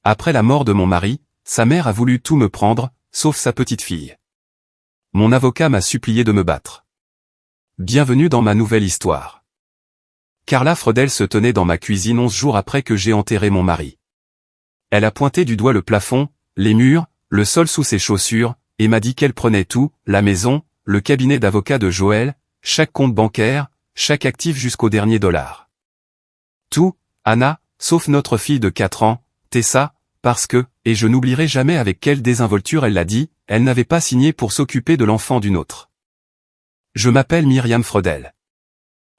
Après la mort de mon mari, sa mère a voulu tout me prendre, sauf sa petite fille. Mon avocat m'a supplié de me battre. Bienvenue dans ma nouvelle histoire. Carla Freudel se tenait dans ma cuisine 11 jours après que j'ai enterré mon mari. Elle a pointé du doigt le plafond, les murs, le sol sous ses chaussures, et m'a dit qu'elle prenait tout, la maison, le cabinet d'avocat de Joël, chaque compte bancaire, chaque actif jusqu'au dernier dollar. Tout, Anna, sauf notre fille de 4 ans, Tessa, parce que, et je n'oublierai jamais avec quelle désinvolture elle l'a dit, elle n'avait pas signé pour s'occuper de l'enfant d'une autre. Je m'appelle Myriam Freudel.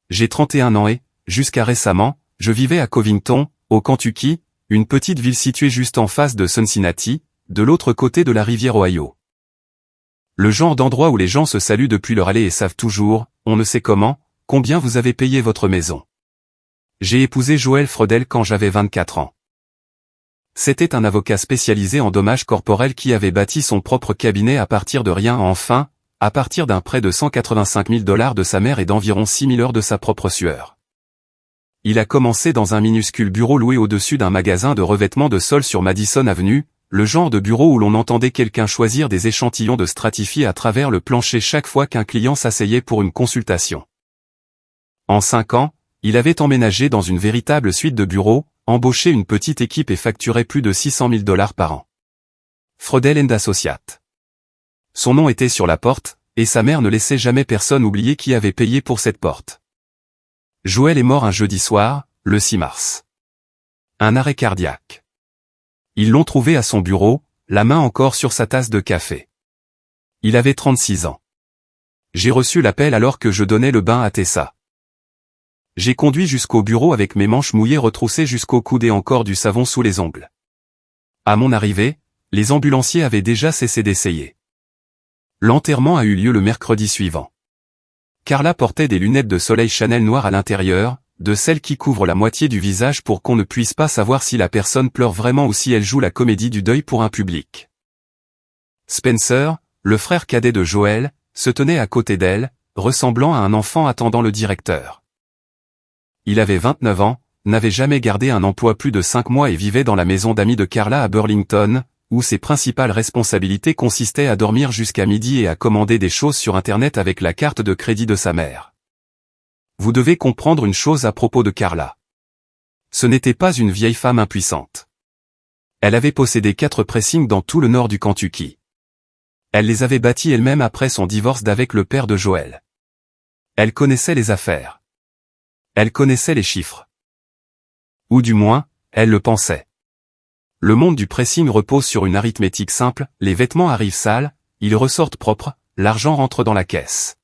J'ai 31 ans et, jusqu'à récemment, je vivais à Covington, au Kentucky, une petite ville située juste en face de Cincinnati, de l'autre côté de la rivière Ohio. Le genre d'endroit où les gens se saluent depuis leur allée et savent toujours, on ne sait comment, combien vous avez payé votre maison. J'ai épousé Joël Freudel quand j'avais 24 ans. C'était un avocat spécialisé en dommages corporels qui avait bâti son propre cabinet à partir de rien enfin, à partir d'un prêt de 185 000 $ de sa mère et d'environ 6 000 heures de sa propre sueur. Il a commencé dans un minuscule bureau loué au-dessus d'un magasin de revêtement de sol sur Madison Avenue, le genre de bureau où l'on entendait quelqu'un choisir des échantillons de stratifiés à travers le plancher chaque fois qu'un client s'asseyait pour une consultation. En 5 ans, il avait emménagé dans une véritable suite de bureaux, embauché une petite équipe et facturé plus de 600 000 $ par an. Freudel & Associates. Son nom était sur la porte, et sa mère ne laissait jamais personne oublier qui avait payé pour cette porte. Joël est mort un jeudi soir, le 6 mars. Un arrêt cardiaque. Ils l'ont trouvé à son bureau, la main encore sur sa tasse de café. Il avait 36 ans. J'ai reçu l'appel alors que je donnais le bain à Tessa. J'ai conduit jusqu'au bureau avec mes manches mouillées retroussées jusqu'au coude et encore du savon sous les ongles. À mon arrivée, les ambulanciers avaient déjà cessé d'essayer. L'enterrement a eu lieu le mercredi suivant. Carla portait des lunettes de soleil Chanel noires à l'intérieur, de celles qui couvrent la moitié du visage pour qu'on ne puisse pas savoir si la personne pleure vraiment ou si elle joue la comédie du deuil pour un public. Spencer, le frère cadet de Joël, se tenait à côté d'elle, ressemblant à un enfant attendant le directeur. Il avait 29 ans, n'avait jamais gardé un emploi plus de 5 mois et vivait dans la maison d'amis de Carla à Burlington, où ses principales responsabilités consistaient à dormir jusqu'à midi et à commander des choses sur Internet avec la carte de crédit de sa mère. Vous devez comprendre une chose à propos de Carla. Ce n'était pas une vieille femme impuissante. Elle avait possédé 4 pressings dans tout le nord du Kentucky. Elle les avait bâtis elle-même après son divorce d'avec le père de Joël. Elle connaissait les affaires. Elle connaissait les chiffres. Ou du moins, elle le pensait. Le monde du pressing repose sur une arithmétique simple, les vêtements arrivent sales, ils ressortent propres, l'argent rentre dans la caisse.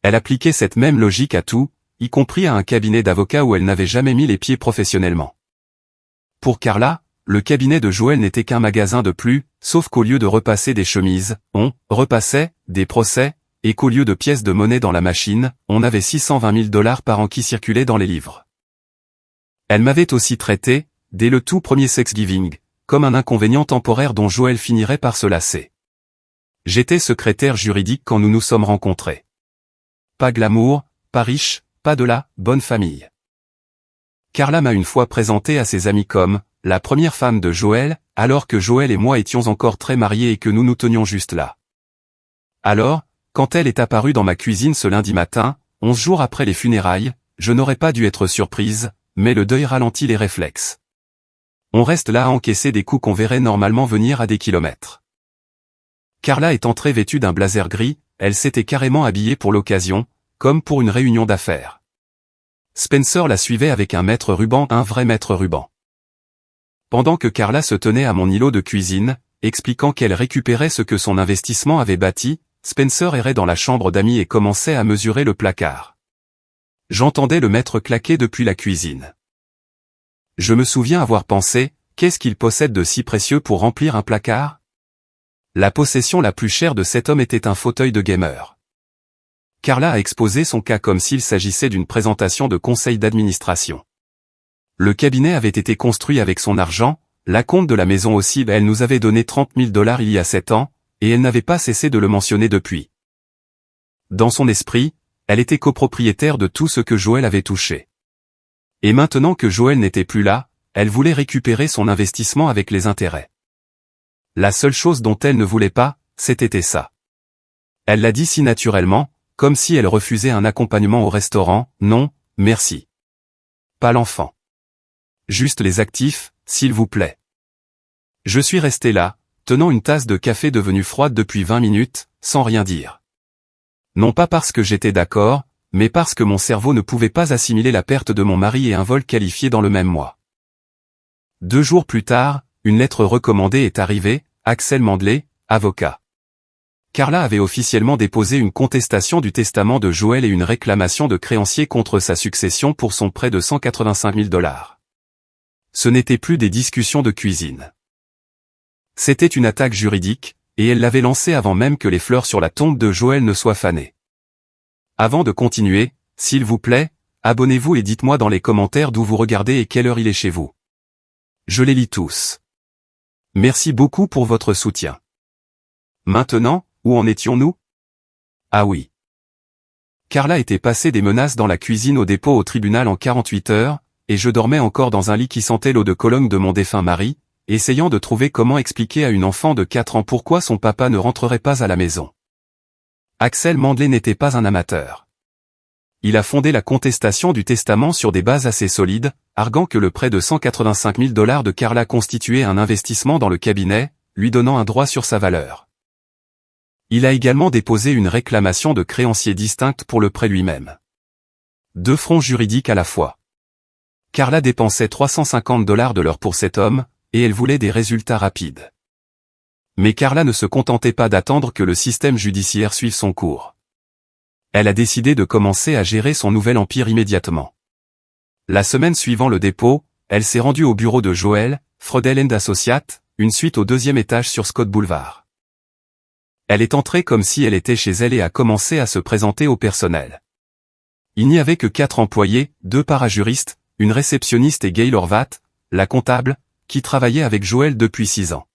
Elle appliquait cette même logique à tout, y compris à un cabinet d'avocats où elle n'avait jamais mis les pieds professionnellement. Pour Carla, le cabinet de Joël n'était qu'un magasin de plus, sauf qu'au lieu de repasser des chemises, on repassait des procès, et qu'au lieu de pièces de monnaie dans la machine, on avait 620 000 $ par an qui circulaient dans les livres. Elle m'avait aussi traité, dès le tout premier Thanksgiving, comme un inconvénient temporaire dont Joël finirait par se lasser. J'étais secrétaire juridique quand nous nous sommes rencontrés. Pas glamour, pas riche, pas de la bonne famille. Carla m'a une fois présenté à ses amis comme la première femme de Joël, alors que Joël et moi étions encore très mariés et que nous nous tenions juste là. Alors, quand elle est apparue dans ma cuisine ce lundi matin, 11 jours après les funérailles, je n'aurais pas dû être surprise, mais le deuil ralentit les réflexes. On reste là à encaisser des coups qu'on verrait normalement venir à des kilomètres. Carla est entrée vêtue d'un blazer gris, elle s'était carrément habillée pour l'occasion, comme pour une réunion d'affaires. Spencer la suivait avec un maître ruban, un vrai maître ruban. Pendant que Carla se tenait à mon îlot de cuisine, expliquant qu'elle récupérait ce que son investissement avait bâti, Spencer errait dans la chambre d'amis et commençait à mesurer le placard. J'entendais le maître claquer depuis la cuisine. Je me souviens avoir pensé, qu'est-ce qu'il possède de si précieux pour remplir un placard? La possession la plus chère de cet homme était un fauteuil de gamer. Carla a exposé son cas comme s'il s'agissait d'une présentation de conseil d'administration. Le cabinet avait été construit avec son argent, la compte de la maison aussi, elle nous avait donné 30 000 $ il y a 7 ans, et elle n'avait pas cessé de le mentionner depuis. Dans son esprit, elle était copropriétaire de tout ce que Joël avait touché. Et maintenant que Joël n'était plus là, elle voulait récupérer son investissement avec les intérêts. La seule chose dont elle ne voulait pas, c'était ça. Elle l'a dit si naturellement, comme si elle refusait un accompagnement au restaurant. Non, merci. Pas l'enfant. Juste les actifs, s'il vous plaît. Je suis resté là, tenant une tasse de café devenue froide depuis 20 minutes, sans rien dire. Non pas parce que j'étais d'accord, mais parce que mon cerveau ne pouvait pas assimiler la perte de mon mari et un vol qualifié dans le même mois. 2 jours plus tard, une lettre recommandée est arrivée, Axel Mandlé, avocat. Carla avait officiellement déposé une contestation du testament de Joël et une réclamation de créancier contre sa succession pour son prêt de $185 000. Ce n'était plus des discussions de cuisine. C'était une attaque juridique, et elle l'avait lancée avant même que les fleurs sur la tombe de Joël ne soient fanées. Avant de continuer, s'il vous plaît, abonnez-vous et dites-moi dans les commentaires d'où vous regardez et quelle heure il est chez vous. Je les lis tous. Merci beaucoup pour votre soutien. Maintenant, où en étions-nous? Ah oui. Carla était passée des menaces dans la cuisine au dépôt au tribunal en 48 heures, et je dormais encore dans un lit qui sentait l'eau de Cologne de mon défunt mari, essayant de trouver comment expliquer à une enfant de 4 ans pourquoi son papa ne rentrerait pas à la maison. Axel Mandlé n'était pas un amateur. Il a fondé la contestation du testament sur des bases assez solides, arguant que le prêt de $185 000 de Carla constituait un investissement dans le cabinet, lui donnant un droit sur sa valeur. Il a également déposé une réclamation de créancier distincte pour le prêt lui-même. 2 fronts juridiques à la fois. Carla dépensait $350 de l'heure pour cet homme, et elle voulait des résultats rapides. Mais Carla ne se contentait pas d'attendre que le système judiciaire suive son cours. Elle a décidé de commencer à gérer son nouvel empire immédiatement. La semaine suivant le dépôt, elle s'est rendue au bureau de Joël, Freudel & Associates, une suite au 2e étage sur Scott Boulevard. Elle est entrée comme si elle était chez elle et a commencé à se présenter au personnel. Il n'y avait que 4 employés, 2 parajuristes, une réceptionniste et Gail Horvat, la comptable, qui travaillait avec Joël depuis 6 ans.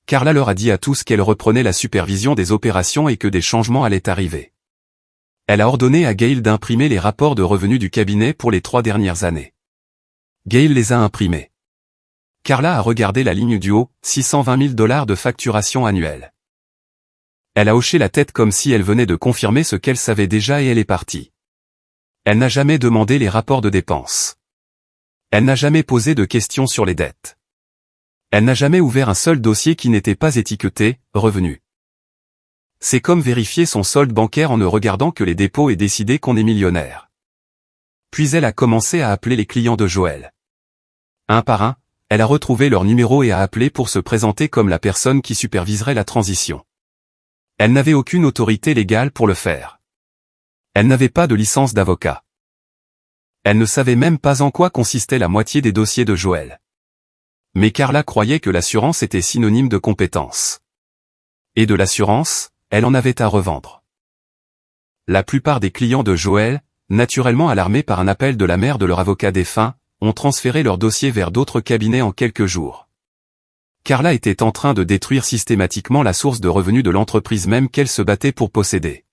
Carla leur a dit à tous qu'elle reprenait la supervision des opérations et que des changements allaient arriver. Elle a ordonné à Gail d'imprimer les rapports de revenus du cabinet pour les 3 dernières années. Gail les a imprimés. Carla a regardé la ligne du haut, $620 000 de facturation annuelle. Elle a hoché la tête comme si elle venait de confirmer ce qu'elle savait déjà et elle est partie. Elle n'a jamais demandé les rapports de dépenses. Elle n'a jamais posé de questions sur les dettes. Elle n'a jamais ouvert un seul dossier qui n'était pas étiqueté « Revenus ». C'est comme vérifier son solde bancaire en ne regardant que les dépôts et décider qu'on est millionnaire. Puis elle a commencé à appeler les clients de Joël. Un par un, elle a retrouvé leur numéro et a appelé pour se présenter comme la personne qui superviserait la transition. Elle n'avait aucune autorité légale pour le faire. Elle n'avait pas de licence d'avocat. Elle ne savait même pas en quoi consistait la moitié des dossiers de Joël. Mais Carla croyait que l'assurance était synonyme de compétence. Et de l'assurance, elle en avait à revendre. La plupart des clients de Joël, naturellement alarmés par un appel de la mère de leur avocat défunt, ont transféré leur dossier vers d'autres cabinets en quelques jours. Carla était en train de détruire systématiquement la source de revenus de l'entreprise même qu'elle se battait pour posséder.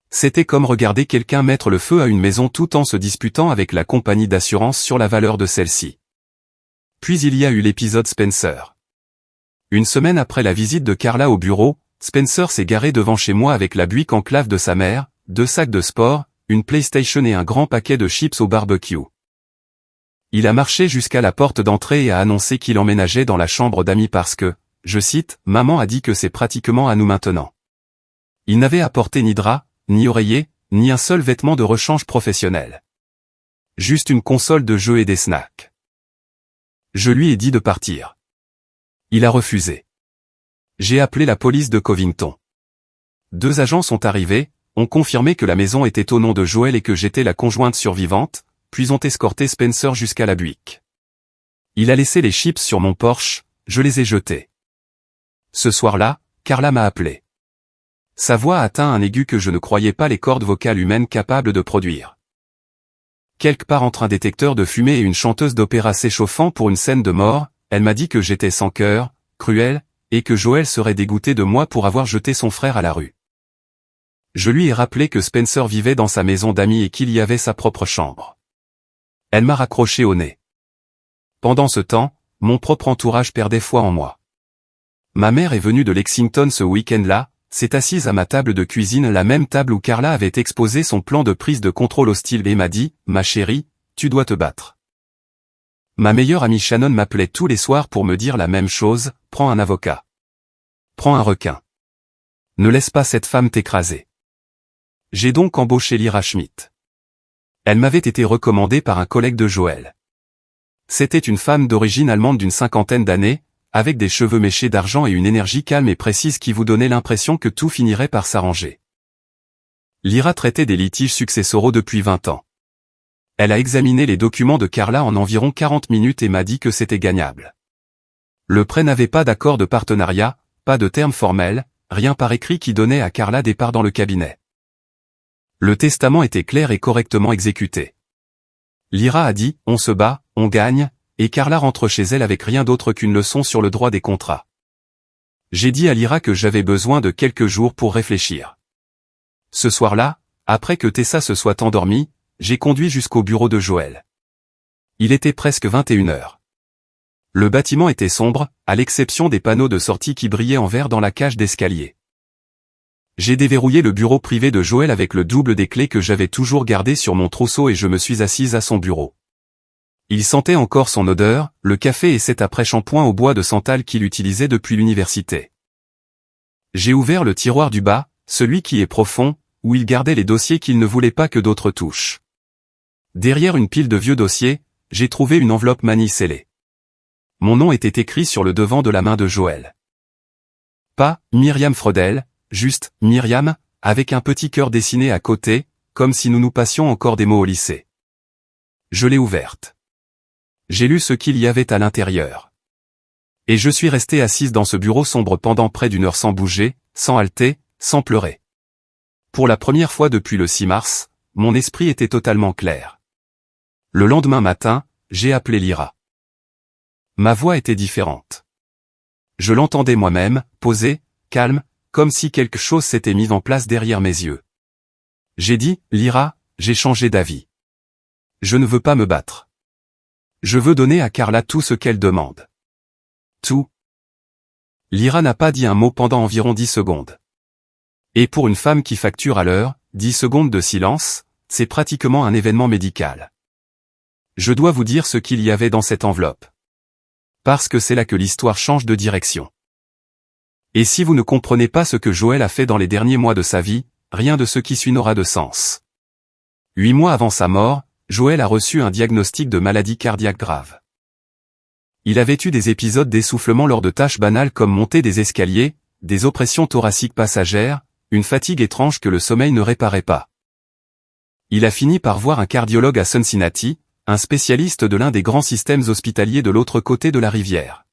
C'était comme regarder quelqu'un mettre le feu à une maison tout en se disputant avec la compagnie d'assurance sur la valeur de celle-ci. Puis il y a eu l'épisode Spencer. Une semaine après la visite de Carla au bureau, Spencer s'est garé devant chez moi avec la Buick enclave de sa mère, 2 sacs de sport, une PlayStation et un grand paquet de chips au barbecue. Il a marché jusqu'à la porte d'entrée et a annoncé qu'il emménageait dans la chambre d'amis parce que, je cite, « Maman a dit que c'est pratiquement à nous maintenant ». Il n'avait apporté ni drap, ni oreiller, ni un seul vêtement de rechange professionnel. Juste une console de jeux et des snacks. Je lui ai dit de partir. Il a refusé. J'ai appelé la police de Covington. 2 agents sont arrivés, ont confirmé que la maison était au nom de Joël et que j'étais la conjointe survivante, puis ont escorté Spencer jusqu'à la Buick. Il a laissé les chips sur mon Porsche, je les ai jetés. Ce soir-là, Carla m'a appelé. Sa voix a atteint un aigu que je ne croyais pas les cordes vocales humaines capables de produire. Quelque part entre un détecteur de fumée et une chanteuse d'opéra s'échauffant pour une scène de mort, elle m'a dit que j'étais sans cœur, cruel, et que Joël serait dégoûté de moi pour avoir jeté son frère à la rue. Je lui ai rappelé que Spencer vivait dans sa maison d'amis et qu'il y avait sa propre chambre. Elle m'a raccroché au nez. Pendant ce temps, mon propre entourage perdait foi en moi. Ma mère est venue de Lexington ce week-end-là, s'est assise à ma table de cuisine, la même table où Carla avait exposé son plan de prise de contrôle hostile, et m'a dit « Ma chérie, tu dois te battre ». Ma meilleure amie Shannon m'appelait tous les soirs pour me dire la même chose, prends un avocat. Prends un requin. Ne laisse pas cette femme t'écraser. J'ai donc embauché Lyra Schmidt. Elle m'avait été recommandée par un collègue de Joël. C'était une femme d'origine allemande d'une 50aine d'années, avec des cheveux méchés d'argent et une énergie calme et précise qui vous donnait l'impression que tout finirait par s'arranger. Lyra traitait des litiges successoraux depuis 20 ans. Elle a examiné les documents de Carla en environ 40 minutes et m'a dit que c'était gagnable. Le prêt n'avait pas d'accord de partenariat, pas de termes formels, rien par écrit qui donnait à Carla des parts dans le cabinet. Le testament était clair et correctement exécuté. Lyra a dit « On se bat, on gagne », et Carla rentre chez elle avec rien d'autre qu'une leçon sur le droit des contrats. J'ai dit à Lyra que j'avais besoin de quelques jours pour réfléchir. Ce soir-là, après que Tessa se soit endormie, j'ai conduit jusqu'au bureau de Joël. Il était presque 21 heures. Le bâtiment était sombre, à l'exception des panneaux de sortie qui brillaient en vert dans la cage d'escalier. J'ai déverrouillé le bureau privé de Joël avec le double des clés que j'avais toujours gardé sur mon trousseau et je me suis assise à son bureau. Il sentait encore son odeur, le café et cet après-shampoing au bois de santal qu'il utilisait depuis l'université. J'ai ouvert le tiroir du bas, celui qui est profond, où il gardait les dossiers qu'il ne voulait pas que d'autres touchent. Derrière une pile de vieux dossiers, j'ai trouvé une enveloppe manie scellée. Mon nom était écrit sur le devant de la main de Joël. Pas Myriam Freudel, juste Myriam, avec un petit cœur dessiné à côté, comme si nous nous passions encore des mots au lycée. Je l'ai ouverte. J'ai lu ce qu'il y avait à l'intérieur. Et je suis restée assise dans ce bureau sombre pendant près d'une heure sans bouger, sans halter, sans pleurer. Pour la première fois depuis le 6 mars, mon esprit était totalement clair. Le lendemain matin, j'ai appelé Lyra. Ma voix était différente. Je l'entendais moi-même, posée, calme, comme si quelque chose s'était mis en place derrière mes yeux. J'ai dit, Lyra, j'ai changé d'avis. Je ne veux pas me battre. Je veux donner à Carla tout ce qu'elle demande. Tout. Lyra n'a pas dit un mot pendant environ 10 secondes. Et pour une femme qui facture à l'heure, 10 secondes de silence, c'est pratiquement un événement médical. Je dois vous dire ce qu'il y avait dans cette enveloppe. Parce que c'est là que l'histoire change de direction. Et si vous ne comprenez pas ce que Joël a fait dans les derniers mois de sa vie, rien de ce qui suit n'aura de sens. 8 mois avant sa mort, Joël a reçu un diagnostic de maladie cardiaque grave. Il avait eu des épisodes d'essoufflement lors de tâches banales comme monter des escaliers, des oppressions thoraciques passagères, une fatigue étrange que le sommeil ne réparait pas. Il a fini par voir un cardiologue à Cincinnati, un spécialiste de l'un des grands systèmes hospitaliers de l'autre côté de la rivière.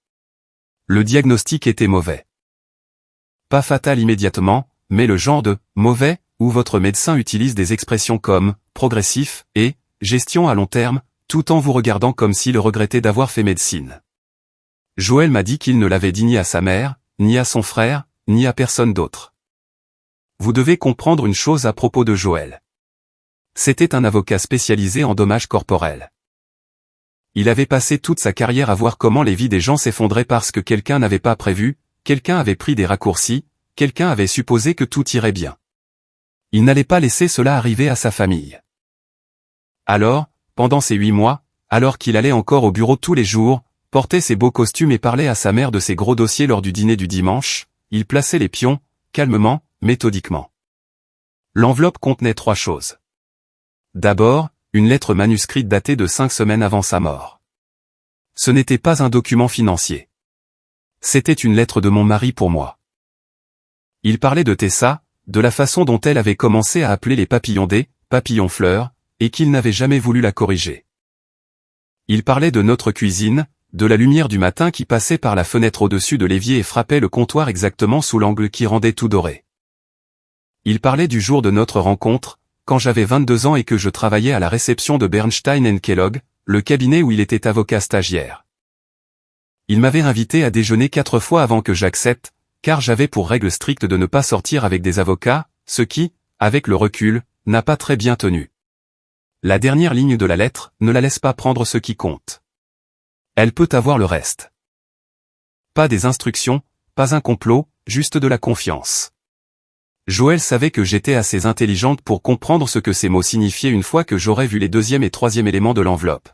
Le diagnostic était mauvais. Pas fatal immédiatement, mais le genre de « mauvais » où votre médecin utilise des expressions comme « progressif » et « gestion à long terme », tout en vous regardant comme s'il regrettait d'avoir fait médecine. Joël m'a dit qu'il ne l'avait dit ni à sa mère, ni à son frère, ni à personne d'autre. Vous devez comprendre une chose à propos de Joël. C'était un avocat spécialisé en dommages corporels. Il avait passé toute sa carrière à voir comment les vies des gens s'effondraient parce que quelqu'un n'avait pas prévu, quelqu'un avait pris des raccourcis, quelqu'un avait supposé que tout irait bien. Il n'allait pas laisser cela arriver à sa famille. Alors, pendant ces 8 mois, alors qu'il allait encore au bureau tous les jours, portait ses beaux costumes et parlait à sa mère de ses gros dossiers lors du dîner du dimanche, il plaçait les pions, calmement, méthodiquement. L'enveloppe contenait 3 choses. D'abord, une lettre manuscrite datée de 5 semaines avant sa mort. Ce n'était pas un document financier. C'était une lettre de mon mari pour moi. Il parlait de Tessa, de la façon dont elle avait commencé à appeler les papillons des papillons fleurs, et qu'il n'avait jamais voulu la corriger. Il parlait de notre cuisine, de la lumière du matin qui passait par la fenêtre au-dessus de l'évier et frappait le comptoir exactement sous l'angle qui rendait tout doré. Il parlait du jour de notre rencontre, quand j'avais 22 ans et que je travaillais à la réception de Bernstein & Kellogg, le cabinet où il était avocat stagiaire. Il m'avait invité à déjeuner 4 fois avant que j'accepte, car j'avais pour règle stricte de ne pas sortir avec des avocats, ce qui, avec le recul, n'a pas très bien tenu. La dernière ligne de la lettre, ne la laisse pas prendre ce qui compte. Elle peut avoir le reste. Pas des instructions, pas un complot, juste de la confiance. Joël savait que j'étais assez intelligente pour comprendre ce que ces mots signifiaient une fois que j'aurais vu les deuxième et troisième éléments de l'enveloppe.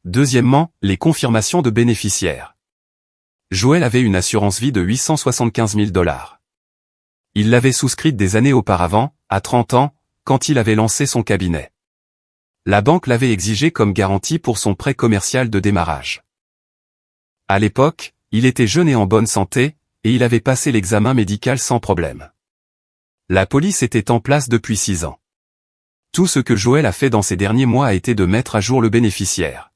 Deuxièmement, les confirmations de bénéficiaires. Joël avait une assurance vie de 875 000 $. Il l'avait souscrite des années auparavant, à 30 ans, quand il avait lancé son cabinet. La banque l'avait exigé comme garantie pour son prêt commercial de démarrage. À l'époque, il était jeune et en bonne santé, et il avait passé l'examen médical sans problème. La police était en place depuis 6 ans. Tout ce que Joël a fait dans ces derniers mois a été de mettre à jour le bénéficiaire.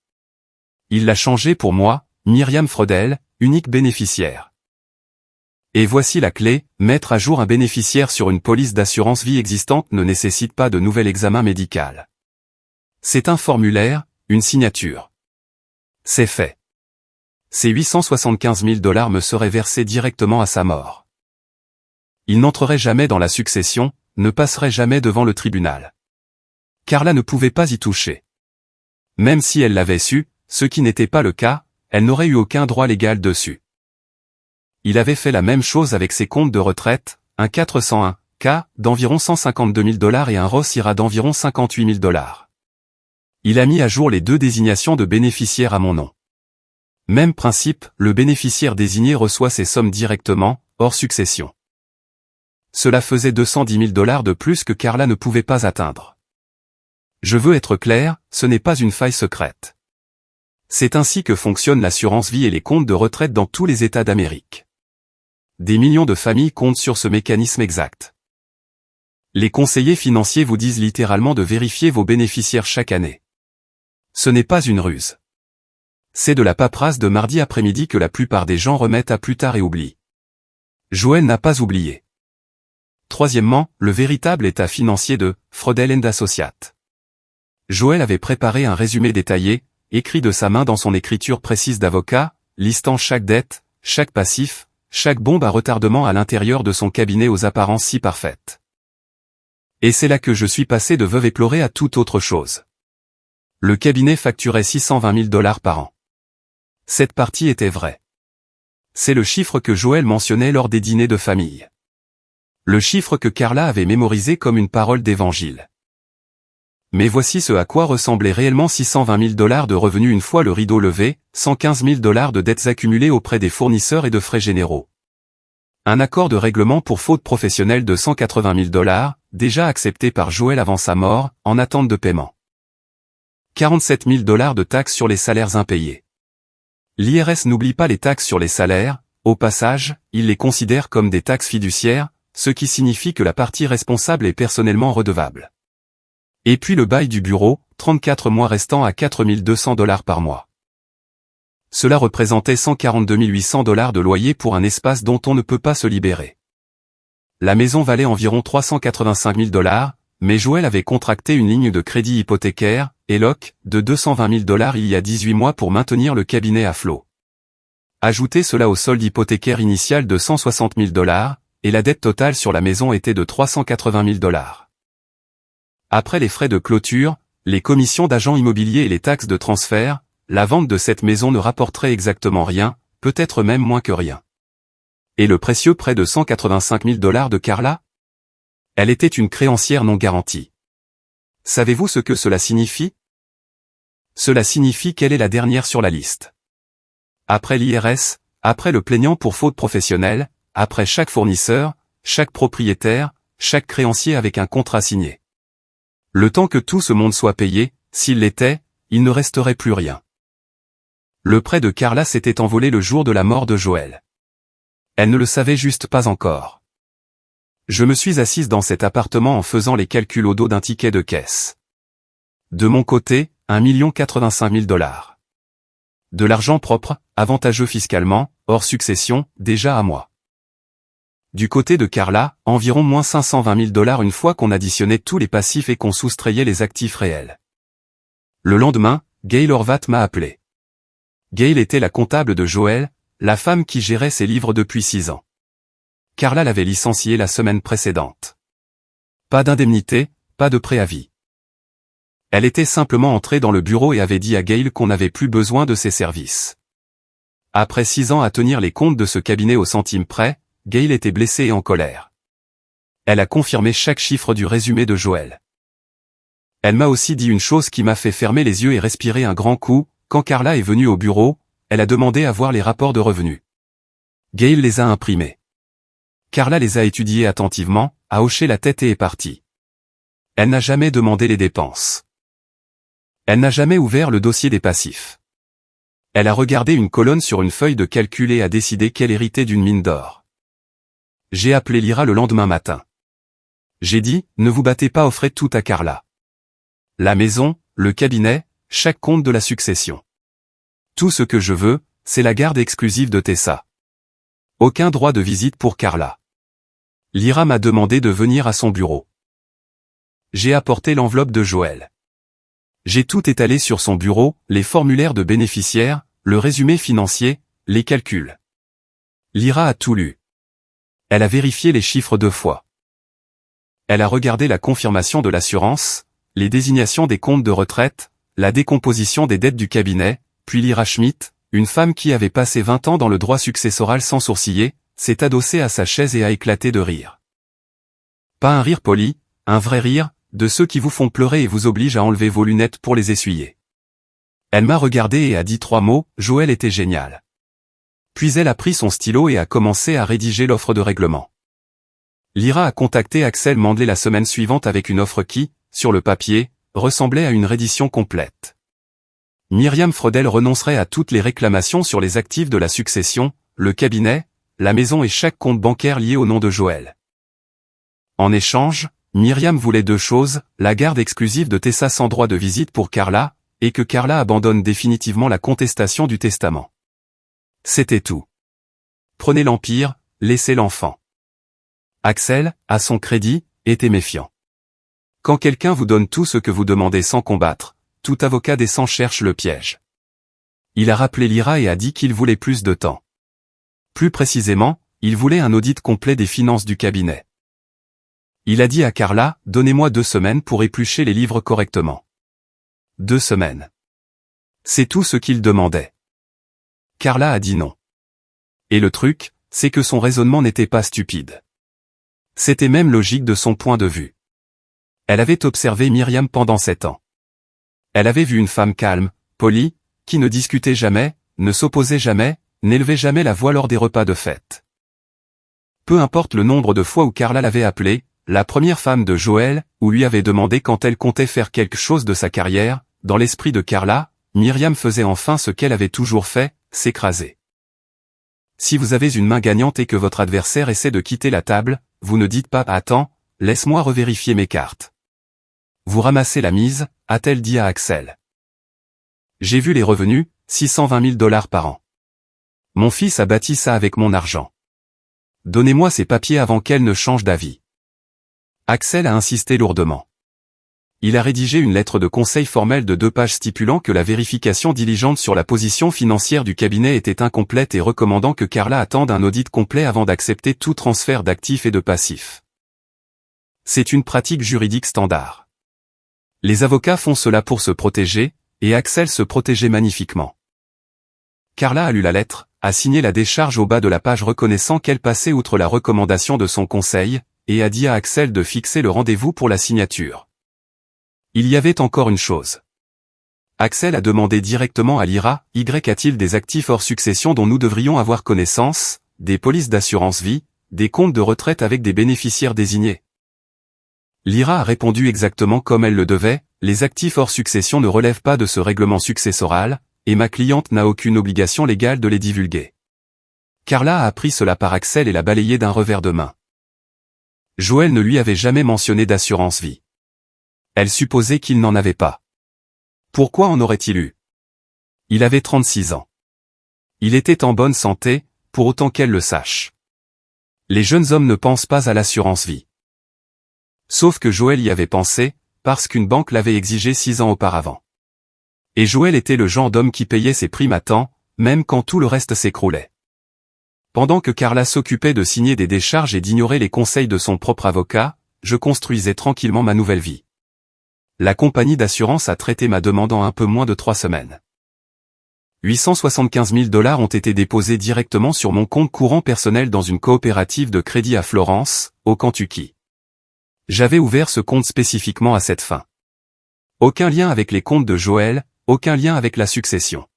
Il l'a changé pour moi, Myriam Freudel, unique bénéficiaire. Et voici la clé, mettre à jour un bénéficiaire sur une police d'assurance vie existante ne nécessite pas de nouvel examen médical. C'est un formulaire, une signature. C'est fait. Ces 875 000 $ me seraient versés directement à sa mort. Il n'entrerait jamais dans la succession, ne passerait jamais devant le tribunal. Carla ne pouvait pas y toucher. Même si elle l'avait su, ce qui n'était pas le cas, elle n'aurait eu aucun droit légal dessus. Il avait fait la même chose avec ses comptes de retraite, un 401K d'environ 152 000 $ et un Roth IRA d'environ 58 000 $. Il a mis à jour les deux désignations de bénéficiaires à mon nom. Même principe, le bénéficiaire désigné reçoit ses sommes directement, hors succession. Cela faisait 210 000 $ de plus que Carla ne pouvait pas atteindre. Je veux être clair, ce n'est pas une faille secrète. C'est ainsi que fonctionne l'assurance vie et les comptes de retraite dans tous les États d'Amérique. Des millions de familles comptent sur ce mécanisme exact. Les conseillers financiers vous disent littéralement de vérifier vos bénéficiaires chaque année. Ce n'est pas une ruse. C'est de la paperasse de mardi après-midi que la plupart des gens remettent à plus tard et oublient. Joël n'a pas oublié. Troisièmement, le véritable état financier de Freudel & Associates. Joël avait préparé un résumé détaillé, écrit de sa main dans son écriture précise d'avocat, listant chaque dette, chaque passif, chaque bombe à retardement à l'intérieur de son cabinet aux apparences si parfaites. Et c'est là que je suis passé de veuve éplorée à toute autre chose. Le cabinet facturait 620 000 $ par an. Cette partie était vraie. C'est le chiffre que Joël mentionnait lors des dîners de famille. Le chiffre que Carla avait mémorisé comme une parole d'évangile. Mais voici ce à quoi ressemblait réellement 620 000 $ de revenus une fois le rideau levé, 115 000 $ de dettes accumulées auprès des fournisseurs et de frais généraux. Un accord de règlement pour faute professionnelle de 180 000 $, déjà accepté par Joël avant sa mort, en attente de paiement. 47 000 $ de taxes sur les salaires impayés. L'IRS n'oublie pas les taxes sur les salaires, au passage, il les considère comme des taxes fiduciaires, ce qui signifie que la partie responsable est personnellement redevable. Et puis le bail du bureau, 34 mois restant à 4 200 $ par mois. Cela représentait 142 800 $ de loyer pour un espace dont on ne peut pas se libérer. La maison valait environ 385 000 $, mais Joël avait contracté une ligne de crédit hypothécaire, ELOC, de 220 000 $ il y a 18 mois pour maintenir le cabinet à flot. Ajoutez cela au solde hypothécaire initial de 160 000 $, et la dette totale sur la maison était de 380 000 $. Après les frais de clôture, les commissions d'agents immobiliers et les taxes de transfert, la vente de cette maison ne rapporterait exactement rien, peut-être même moins que rien. Et le précieux prêt de 185 000 $ de Carla? Elle était une créancière non garantie. Savez-vous ce que cela signifie? Cela signifie qu'elle est la dernière sur la liste. Après l'IRS, après le plaignant pour faute professionnelle, après chaque fournisseur, chaque propriétaire, chaque créancier avec un contrat signé. Le temps que tout ce monde soit payé, s'il l'était, il ne resterait plus rien. Le prêt de Carla s'était envolé le jour de la mort de Joël. Elle ne le savait juste pas encore. Je me suis assise dans cet appartement en faisant les calculs au dos d'un ticket de caisse. De mon côté, 1 085 000 $. De l'argent propre, avantageux fiscalement, hors succession, déjà à moi. Du côté de Carla, environ moins 520 000 $ une fois qu'on additionnait tous les passifs et qu'on soustrayait les actifs réels. Le lendemain, Gail Horvat m'a appelé. Gail était la comptable de Joël, la femme qui gérait ses livres depuis 6 ans. Carla l'avait licenciée la semaine précédente. Pas d'indemnité, pas de préavis. Elle était simplement entrée dans le bureau et avait dit à Gail qu'on n'avait plus besoin de ses services. Après 6 ans à tenir les comptes de ce cabinet au centime près, Gail était blessée et en colère. Elle a confirmé chaque chiffre du résumé de Joël. Elle m'a aussi dit une chose qui m'a fait fermer les yeux et respirer un grand coup. Quand Carla est venue au bureau, elle a demandé à voir les rapports de revenus. Gail les a imprimés. Carla les a étudiés attentivement, a hoché la tête et est partie. Elle n'a jamais demandé les dépenses. Elle n'a jamais ouvert le dossier des passifs. Elle a regardé une colonne sur une feuille de calcul et a décidé qu'elle héritait d'une mine d'or. J'ai appelé Lyra le lendemain matin. J'ai dit, ne vous battez pas, offrez tout à Carla. La maison, le cabinet, chaque compte de la succession. Tout ce que je veux, c'est la garde exclusive de Tessa. Aucun droit de visite pour Carla. Lyra m'a demandé de venir à son bureau. J'ai apporté l'enveloppe de Joël. J'ai tout étalé sur son bureau, les formulaires de bénéficiaires, le résumé financier, les calculs. Lyra a tout lu. Elle a vérifié les chiffres 2 fois. Elle a regardé la confirmation de l'assurance, les désignations des comptes de retraite, la décomposition des dettes du cabinet, puis Lyra Schmidt, une femme qui avait passé 20 ans dans le droit successoral sans sourciller, s'est adossée à sa chaise et a éclaté de rire. Pas un rire poli, un vrai rire, de ceux qui vous font pleurer et vous obligent à enlever vos lunettes pour les essuyer. Elle m'a regardé et a dit 3 mots, Joël était génial. Puis elle a pris son stylo et a commencé à rédiger l'offre de règlement. Lyra a contacté Axel Mandley la semaine suivante avec une offre qui, sur le papier, ressemblait à une reddition complète. Myriam Freudel renoncerait à toutes les réclamations sur les actifs de la succession, le cabinet, la maison et chaque compte bancaire lié au nom de Joël. En échange, Myriam voulait 2 choses, la garde exclusive de Tessa sans droit de visite pour Carla, et que Carla abandonne définitivement la contestation du testament. C'était tout. Prenez l'empire, laissez l'enfant. Axel, à son crédit, était méfiant. Quand quelqu'un vous donne tout ce que vous demandez sans combattre, tout avocat décent cherche le piège. Il a rappelé Lyra et a dit qu'il voulait plus de temps. Plus précisément, il voulait un audit complet des finances du cabinet. Il a dit à Carla, donnez-moi 2 semaines pour éplucher les livres correctement. 2 semaines. C'est tout ce qu'il demandait. Carla a dit non. Et le truc, c'est que son raisonnement n'était pas stupide. C'était même logique de son point de vue. Elle avait observé Myriam pendant 7 ans. Elle avait vu une femme calme, polie, qui ne discutait jamais, ne s'opposait jamais, n'élevait jamais la voix lors des repas de fête. Peu importe le nombre de fois où Carla l'avait appelée, la première femme de Joël, ou lui avait demandé quand elle comptait faire quelque chose de sa carrière, dans l'esprit de Carla, Myriam faisait enfin ce qu'elle avait toujours fait, s'écraser. Si vous avez une main gagnante et que votre adversaire essaie de quitter la table, vous ne dites pas « Attends, laisse-moi revérifier mes cartes ». Vous ramassez la mise, a-t-elle dit à Axel. J'ai vu les revenus, 620 000 $ par an. Mon fils a bâti ça avec mon argent. Donnez-moi ces papiers avant qu'elle ne change d'avis. Axel a insisté lourdement. Il a rédigé une lettre de conseil formelle de 2 pages stipulant que la vérification diligente sur la position financière du cabinet était incomplète et recommandant que Carla attende un audit complet avant d'accepter tout transfert d'actifs et de passifs. C'est une pratique juridique standard. Les avocats font cela pour se protéger, et Axel se protégeait magnifiquement. Carla a lu la lettre, a signé la décharge au bas de la page reconnaissant qu'elle passait outre la recommandation de son conseil, et a dit à Axel de fixer le rendez-vous pour la signature. Il y avait encore une chose. Axel a demandé directement à Lyra, y a-t-il des actifs hors succession dont nous devrions avoir connaissance, des polices d'assurance vie, des comptes de retraite avec des bénéficiaires désignés. Lyra a répondu exactement comme elle le devait, les actifs hors succession ne relèvent pas de ce règlement successoral, et ma cliente n'a aucune obligation légale de les divulguer. Carla a appris cela par Axel et l'a balayé d'un revers de main. Joël ne lui avait jamais mentionné d'assurance vie. Elle supposait qu'il n'en avait pas. Pourquoi en aurait-il eu? Il avait 36 ans. Il était en bonne santé, pour autant qu'elle le sache. Les jeunes hommes ne pensent pas à l'assurance vie. Sauf que Joël y avait pensé, parce qu'une banque l'avait exigé 6 ans auparavant. Et Joël était le genre d'homme qui payait ses primes à temps, même quand tout le reste s'écroulait. Pendant que Carla s'occupait de signer des décharges et d'ignorer les conseils de son propre avocat, je construisais tranquillement ma nouvelle vie. La compagnie d'assurance a traité ma demande en un peu moins de 3 semaines. 875 000 $ ont été déposés directement sur mon compte courant personnel dans une coopérative de crédit à Florence, au Kentucky. J'avais ouvert ce compte spécifiquement à cette fin. Aucun lien avec les comptes de Joël, aucun lien avec la succession.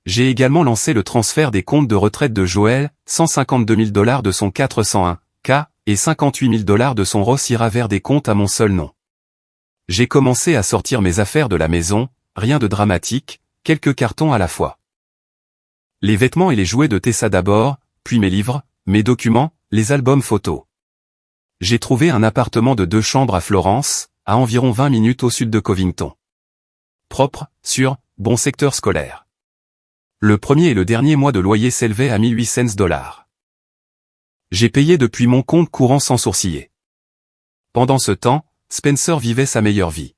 J'ai également lancé le transfert des comptes de retraite de Joël, 152 000 $ de son 401K, et 58 000 $ de son Roth IRA vers des comptes à mon seul nom. J'ai commencé à sortir mes affaires de la maison, rien de dramatique, quelques cartons à la fois. Les vêtements et les jouets de Tessa d'abord, puis mes livres, mes documents, les albums photos. J'ai trouvé un appartement de 2 chambres à Florence, à environ 20 minutes au sud de Covington. Propre, sûr, bon secteur scolaire. Le premier et le dernier mois de loyer s'élevait à 1800 $. J'ai payé depuis mon compte courant sans sourciller. Pendant ce temps, Spencer vivait sa meilleure vie.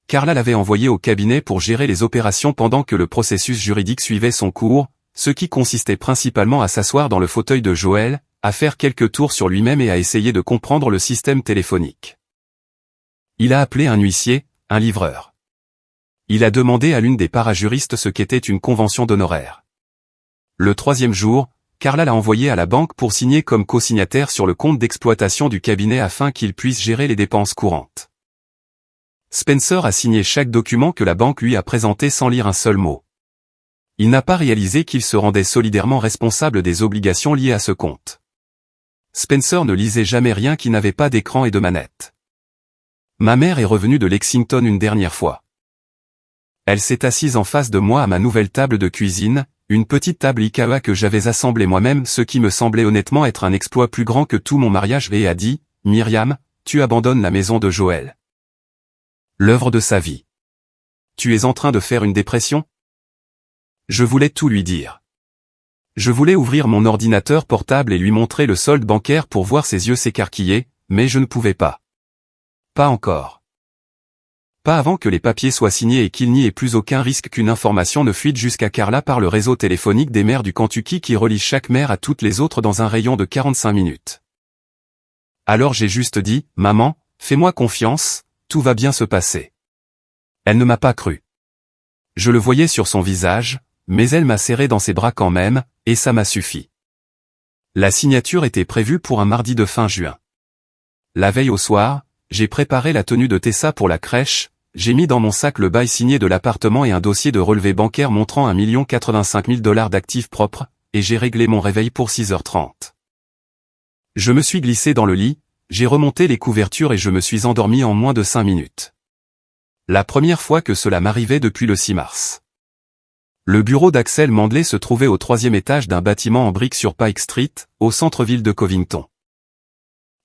Carla l'avait envoyé au cabinet pour gérer les opérations pendant que le processus juridique suivait son cours, ce qui consistait principalement à s'asseoir dans le fauteuil de Joël, à faire quelques tours sur lui-même et à essayer de comprendre le système téléphonique. Il a appelé un huissier, un livreur. Il a demandé à l'une des parajuristes ce qu'était une convention d'honoraires. Le 3e jour, Carla l'a envoyé à la banque pour signer comme co-signataire sur le compte d'exploitation du cabinet afin qu'il puisse gérer les dépenses courantes. Spencer a signé chaque document que la banque lui a présenté sans lire un seul mot. Il n'a pas réalisé qu'il se rendait solidairement responsable des obligations liées à ce compte. Spencer ne lisait jamais rien qui n'avait pas d'écran et de manette. Ma mère est revenue de Lexington une dernière fois. Elle s'est assise en face de moi à ma nouvelle table de cuisine, une petite table IKEA que j'avais assemblée moi-même, ce qui me semblait honnêtement être un exploit plus grand que tout mon mariage, et a dit, « Myriam, tu abandonnes la maison de Joël. L'œuvre de sa vie. Tu es en train de faire une dépression ?» Je voulais tout lui dire. Je voulais ouvrir mon ordinateur portable et lui montrer le solde bancaire pour voir ses yeux s'écarquiller, mais je ne pouvais pas. Pas encore. Pas avant que les papiers soient signés et qu'il n'y ait plus aucun risque qu'une information ne fuite jusqu'à Carla par le réseau téléphonique des maires du Kentucky qui relie chaque maire à toutes les autres dans un rayon de 45 minutes. Alors j'ai juste dit, « Maman, fais-moi confiance, tout va bien se passer. » Elle ne m'a pas cru. Je le voyais sur son visage, mais elle m'a serré dans ses bras quand même, et ça m'a suffi. La signature était prévue pour un mardi de fin juin. La veille au soir, j'ai préparé la tenue de Tessa pour la crèche, j'ai mis dans mon sac le bail signé de l'appartement et un dossier de relevé bancaire montrant 1 085 000 $ d'actifs propres, et j'ai réglé mon réveil pour 6h30. Je me suis glissé dans le lit, j'ai remonté les couvertures et je me suis endormi en moins de 5 minutes. La première fois que cela m'arrivait depuis le 6 mars. Le bureau d'Axel Mandley se trouvait au 3e étage d'un bâtiment en briques sur Pike Street, au centre-ville de Covington.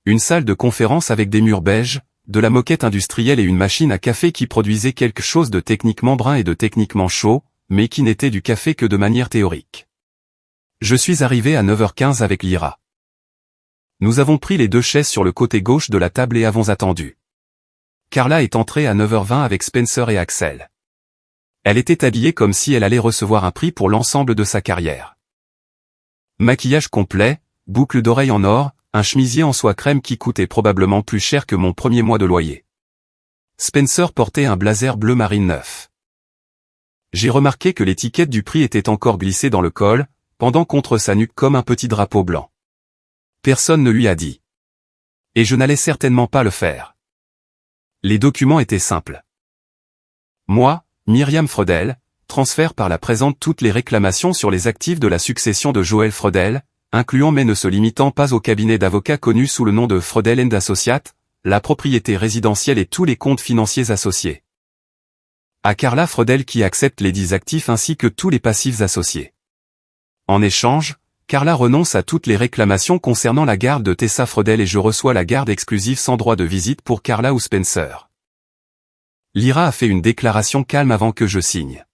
Une salle de conférence avec des murs beiges, de la moquette industrielle et une machine à café qui produisait quelque chose de techniquement brun et de techniquement chaud, mais qui n'était du café que de manière théorique. Je suis arrivé à 9h15 avec Lyra. Nous avons pris les 2 chaises sur le côté gauche de la table et avons attendu. Carla est entrée à 9h20 avec Spencer et Axel. Elle était habillée comme si elle allait recevoir un prix pour l'ensemble de sa carrière. Maquillage complet, boucles d'oreilles en or, un chemisier en soie crème qui coûtait probablement plus cher que mon premier mois de loyer. Spencer portait un blazer bleu marine neuf. J'ai remarqué que l'étiquette du prix était encore glissée dans le col, pendant contre sa nuque comme un petit drapeau blanc. Personne ne lui a dit. Et je n'allais certainement pas le faire. Les documents étaient simples. Moi, Myriam Freudel, transfère par la présente toutes les réclamations sur les actifs de la succession de Joël Freudel, incluant mais ne se limitant pas au cabinet d'avocats connu sous le nom de Freudel & Associates, la propriété résidentielle et tous les comptes financiers associés. À Carla Freudel qui accepte les 10 actifs ainsi que tous les passifs associés. En échange, Carla renonce à toutes les réclamations concernant la garde de Tessa Freudel et je reçois la garde exclusive sans droit de visite pour Carla ou Spencer. Lyra a fait une déclaration calme avant que je signe.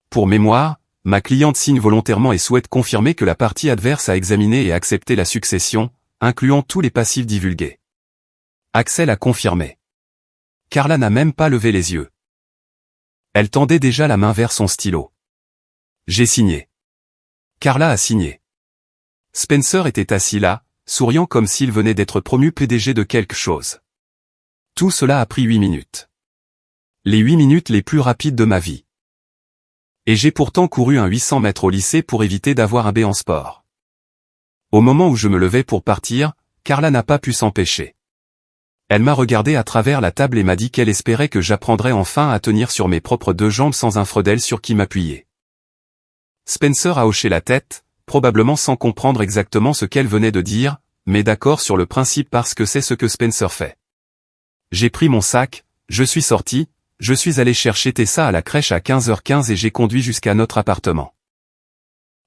Pour mémoire, ma cliente signe volontairement et souhaite confirmer que la partie adverse a examiné et accepté la succession, incluant tous les passifs divulgués. Axel a confirmé. Carla n'a même pas levé les yeux. Elle tendait déjà la main vers son stylo. J'ai signé. Carla a signé. Spencer était assis là, souriant comme s'il venait d'être promu PDG de quelque chose. Tout cela a pris 8 minutes. Les 8 minutes les plus rapides de ma vie. Et j'ai pourtant couru un 800 mètres au lycée pour éviter d'avoir un B en sport. Au moment où je me levais pour partir, Carla n'a pas pu s'empêcher. Elle m'a regardé à travers la table et m'a dit qu'elle espérait que j'apprendrais enfin à tenir sur mes propres deux jambes sans un Freudel sur qui m'appuyer. Spencer a hoché la tête, probablement sans comprendre exactement ce qu'elle venait de dire, mais d'accord sur le principe parce que c'est ce que Spencer fait. J'ai pris mon sac, je suis sorti, je suis allé chercher Tessa à la crèche à 15h15 et j'ai conduit jusqu'à notre appartement.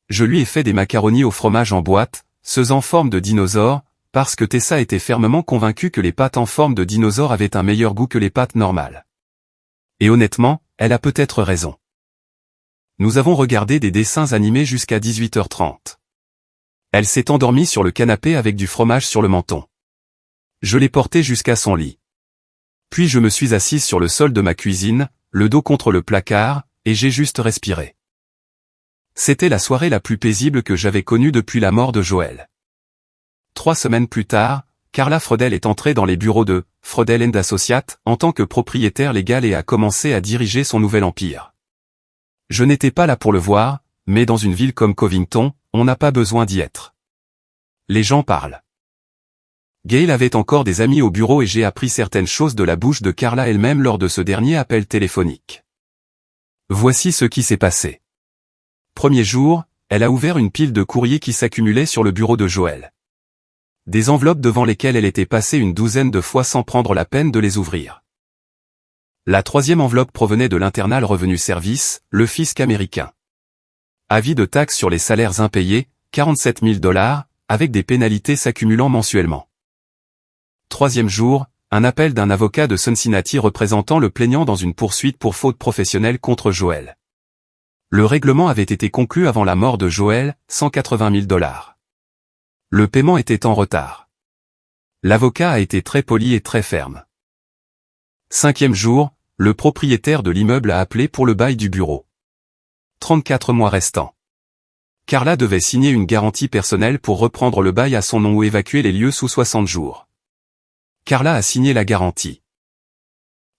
Je lui ai fait des macaronis au fromage en boîte, ceux en forme de dinosaure, parce que Tessa était fermement convaincue que les pâtes en forme de dinosaure avaient un meilleur goût que les pâtes normales. Et honnêtement, elle a peut-être raison. Nous avons regardé des dessins animés jusqu'à 18h30. Elle s'est endormie sur le canapé avec du fromage sur le menton. Je l'ai portée jusqu'à son lit. Puis je me suis assise sur le sol de ma cuisine, le dos contre le placard, et j'ai juste respiré. C'était la soirée la plus paisible que j'avais connue depuis la mort de Joël. 3 semaines plus tard, Carla Freudel est entrée dans les bureaux de Freudel & Associates en tant que propriétaire légal et a commencé à diriger son nouvel empire. Je n'étais pas là pour le voir, mais dans une ville comme Covington, on n'a pas besoin d'y être. Les gens parlent. Gail avait encore des amis au bureau et j'ai appris certaines choses de la bouche de Carla elle-même lors de ce dernier appel téléphonique. Voici ce qui s'est passé. Premier jour, elle a ouvert une pile de courriers qui s'accumulaient sur le bureau de Joël. Des enveloppes devant lesquelles elle était passée une douzaine de fois sans prendre la peine de les ouvrir. La troisième enveloppe provenait de l'Internal Revenu Service, le fisc américain. Avis de taxes sur les salaires impayés, 47 000 $, avec des pénalités s'accumulant mensuellement. Troisième jour, un appel d'un avocat de Cincinnati représentant le plaignant dans une poursuite pour faute professionnelle contre Joël. Le règlement avait été conclu avant la mort de Joël, 180 000 $. Le paiement était en retard. L'avocat a été très poli et très ferme. Cinquième jour, le propriétaire de l'immeuble a appelé pour le bail du bureau. 34 mois restants. Carla devait signer une garantie personnelle pour reprendre le bail à son nom ou évacuer les lieux sous 60 jours. Carla a signé la garantie.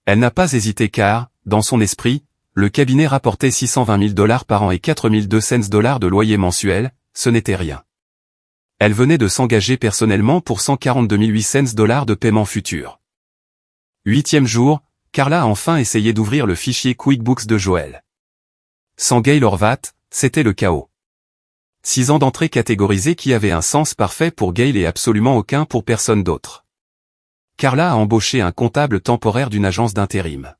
Elle n'a pas hésité car, dans son esprit, le cabinet rapportait 620 000 $ par an et 4 200 $ de loyer mensuel, ce n'était rien. Elle venait de s'engager personnellement pour 142 800 $ de paiement futur. 8e jour, Carla a enfin essayé d'ouvrir le fichier QuickBooks de Joël. Sans Gail Horvat, c'était le chaos. 6 ans d'entrée catégorisée qui avaient un sens parfait pour Gail et absolument aucun pour personne d'autre. Carla a embauché un comptable temporaire d'une agence d'intérim.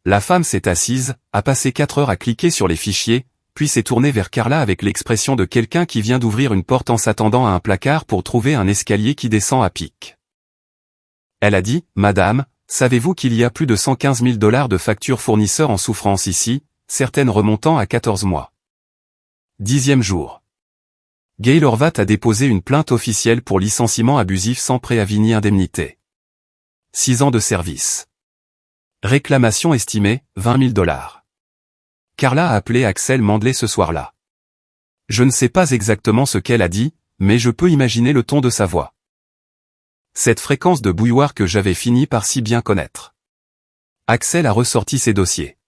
La femme s'est assise, a passé 4 heures à cliquer sur les fichiers, puis s'est tournée vers Carla avec l'expression de quelqu'un qui vient d'ouvrir une porte en s'attendant à un placard pour trouver un escalier qui descend à pic. Elle a dit, « Madame, savez-vous qu'il y a plus de 115 000 $ de factures fournisseurs en souffrance ici, certaines remontant à 14 mois. » 10e jour. Gail Horvat a déposé une plainte officielle pour licenciement abusif sans préavis ni indemnité. 6 ans de service. Réclamation estimée, 20 000 $. Carla a appelé Axel Mandley ce soir-là. Je ne sais pas exactement ce qu'elle a dit, mais je peux imaginer le ton de sa voix. Cette fréquence de bouilloire que j'avais fini par si bien connaître. Axel a ressorti ses dossiers.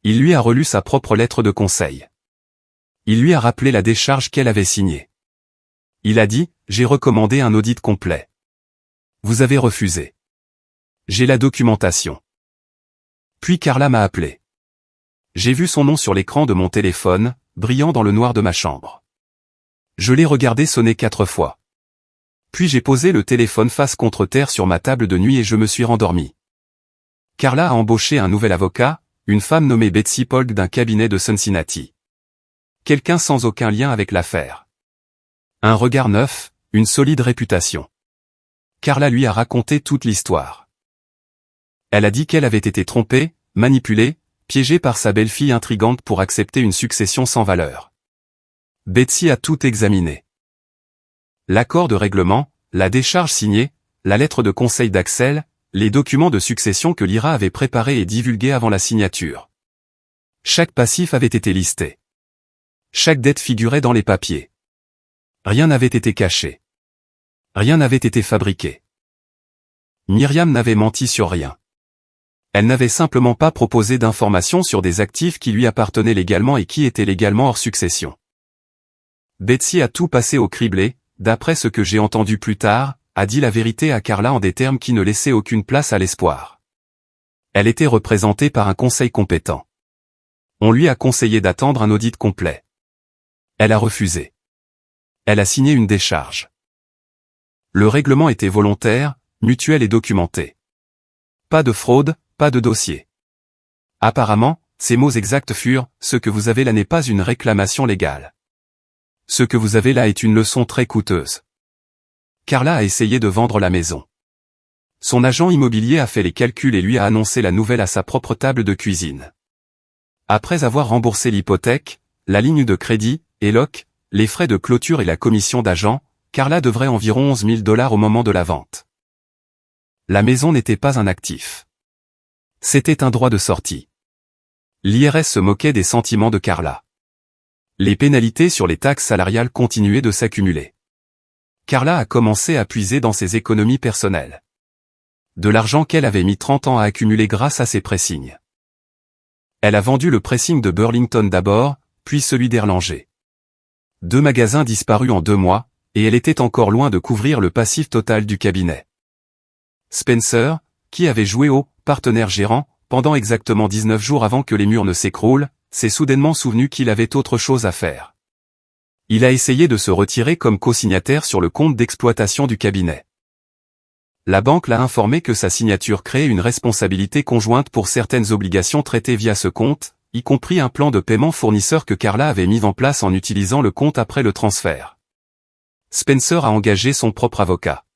Il lui a relu sa propre lettre de conseil. Il lui a rappelé la décharge qu'elle avait signée. Il a dit, « J'ai recommandé un audit complet. Vous avez refusé. J'ai la documentation. » Puis Carla m'a appelé. J'ai vu son nom sur l'écran de mon téléphone, brillant dans le noir de ma chambre. Je l'ai regardé sonner 4 fois. Puis j'ai posé le téléphone face contre terre sur ma table de nuit et je me suis rendormi. Carla a embauché un nouvel avocat, une femme nommée Betsy Polk d'un cabinet de Cincinnati. Quelqu'un sans aucun lien avec l'affaire. Un regard neuf, une solide réputation. Carla lui a raconté toute l'histoire. Elle a dit qu'elle avait été trompée, manipulée, piégée par sa belle-fille intrigante pour accepter une succession sans valeur. Betsy a tout examiné. L'accord de règlement, la décharge signée, la lettre de conseil d'Axel, les documents de succession que l'IRA avait préparés et divulgués avant la signature. Chaque passif avait été listé. Chaque dette figurait dans les papiers. Rien n'avait été caché. Rien n'avait été fabriqué. Myriam n'avait menti sur rien. Elle n'avait simplement pas proposé d'informations sur des actifs qui lui appartenaient légalement et qui étaient légalement hors succession. Betsy a tout passé au criblé, d'après ce que j'ai entendu plus tard, a dit la vérité à Carla en des termes qui ne laissaient aucune place à l'espoir. Elle était représentée par un conseil compétent. On lui a conseillé d'attendre un audit complet. Elle a refusé. Elle a signé une décharge. Le règlement était volontaire, mutuel et documenté. Pas de fraude, pas de dossier. Apparemment, ses mots exacts furent « Ce que vous avez là n'est pas une réclamation légale. Ce que vous avez là est une leçon très coûteuse. » Carla a essayé de vendre la maison. Son agent immobilier a fait les calculs et lui a annoncé la nouvelle à sa propre table de cuisine. Après avoir remboursé l'hypothèque, la ligne de crédit, ELOC, les frais de clôture et la commission d'agent, Carla devrait environ 11 000 $ au moment de la vente. La maison n'était pas un actif. C'était un droit de sortie. L'IRS se moquait des sentiments de Carla. Les pénalités sur les taxes salariales continuaient de s'accumuler. Carla a commencé à puiser dans ses économies personnelles. De l'argent qu'elle avait mis 30 ans à accumuler grâce à ses pressings. Elle a vendu le pressing de Burlington d'abord, puis celui d'Erlanger. 2 magasins disparus en 2 mois, et elle était encore loin de couvrir le passif total du cabinet. Spencer, qui avait joué au « partenaire gérant » pendant exactement 19 jours avant que les murs ne s'écroulent, s'est soudainement souvenu qu'il avait autre chose à faire. Il a essayé de se retirer comme co-signataire sur le compte d'exploitation du cabinet. La banque l'a informé que sa signature créait une responsabilité conjointe pour certaines obligations traitées via ce compte, y compris un plan de paiement fournisseur que Carla avait mis en place en utilisant le compte après le transfert. Spencer a engagé son propre avocat.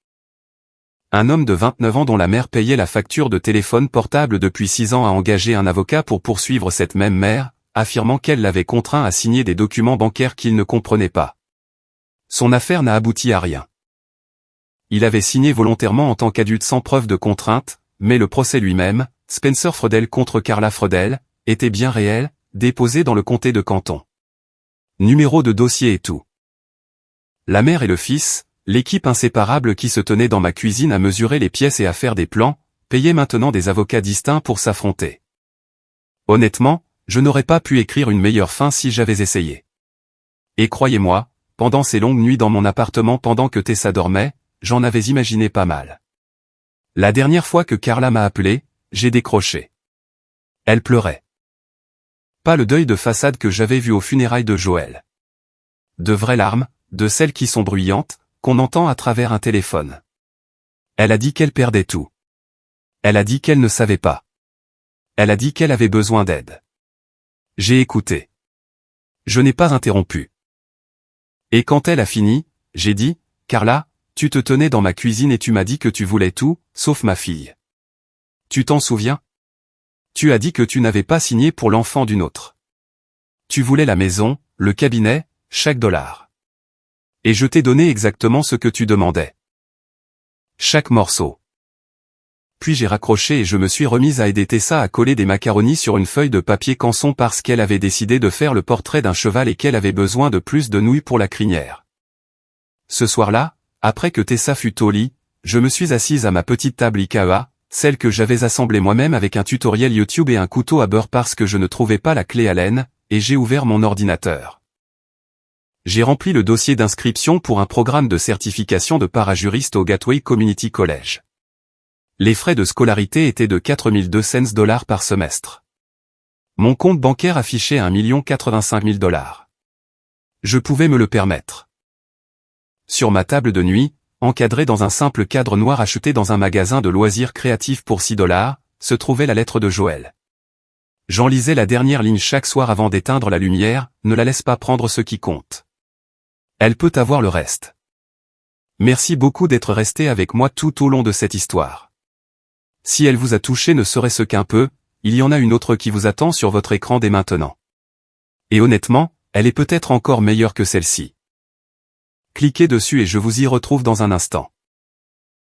Un homme de 29 ans dont la mère payait la facture de téléphone portable depuis 6 ans a engagé un avocat pour poursuivre cette même mère, affirmant qu'elle l'avait contraint à signer des documents bancaires qu'il ne comprenait pas. Son affaire n'a abouti à rien. Il avait signé volontairement en tant qu'adulte sans preuve de contrainte, mais le procès lui-même, Spencer Freudel contre Carla Freudel, était bien réel, déposé dans le comté de Canton. Numéro de dossier et tout. La mère et le fils, l'équipe inséparable qui se tenait dans ma cuisine à mesurer les pièces et à faire des plans, payaient maintenant des avocats distincts pour s'affronter. Honnêtement, je n'aurais pas pu écrire une meilleure fin si j'avais essayé. Et croyez-moi, pendant ces longues nuits dans mon appartement pendant que Tessa dormait, j'en avais imaginé pas mal. La dernière fois que Carla m'a appelé, j'ai décroché. Elle pleurait. Pas le deuil de façade que j'avais vu aux funérailles de Joël. De vraies larmes, de celles qui sont bruyantes, qu'on entend à travers un téléphone. Elle a dit qu'elle perdait tout. Elle a dit qu'elle ne savait pas. Elle a dit qu'elle avait besoin d'aide. J'ai écouté. Je n'ai pas interrompu. Et quand elle a fini, j'ai dit, « Carla, tu te tenais dans ma cuisine et tu m'as dit que tu voulais tout, sauf ma fille. Tu t'en souviens? Tu as dit que tu n'avais pas signé pour l'enfant d'une autre. Tu voulais la maison, le cabinet, chaque dollar. Et je t'ai donné exactement ce que tu demandais. Chaque morceau. » Puis j'ai raccroché et je me suis remise à aider Tessa à coller des macaronis sur une feuille de papier canson parce qu'elle avait décidé de faire le portrait d'un cheval et qu'elle avait besoin de plus de nouilles pour la crinière. Ce soir-là, après que Tessa fut au lit, je me suis assise à ma petite table IKEA, celle que j'avais assemblée moi-même avec un tutoriel YouTube et un couteau à beurre parce que je ne trouvais pas la clé Allen, et j'ai ouvert mon ordinateur. J'ai rempli le dossier d'inscription pour un programme de certification de parajuriste au Gateway Community College. Les frais de scolarité étaient de 4200 $ par semestre. Mon compte bancaire affichait 1 085 000 $. Je pouvais me le permettre. Sur ma table de nuit, encadrée dans un simple cadre noir acheté dans un magasin de loisirs créatifs pour 6 $, se trouvait la lettre de Joël. J'en lisais la dernière ligne chaque soir avant d'éteindre la lumière, ne la laisse pas prendre ce qui compte. Elle peut avoir le reste. Merci beaucoup d'être resté avec moi tout au long de cette histoire. Si elle vous a touché ne serait-ce qu'un peu, il y en a une autre qui vous attend sur votre écran dès maintenant. Et honnêtement, elle est peut-être encore meilleure que celle-ci. Cliquez dessus et je vous y retrouve dans un instant.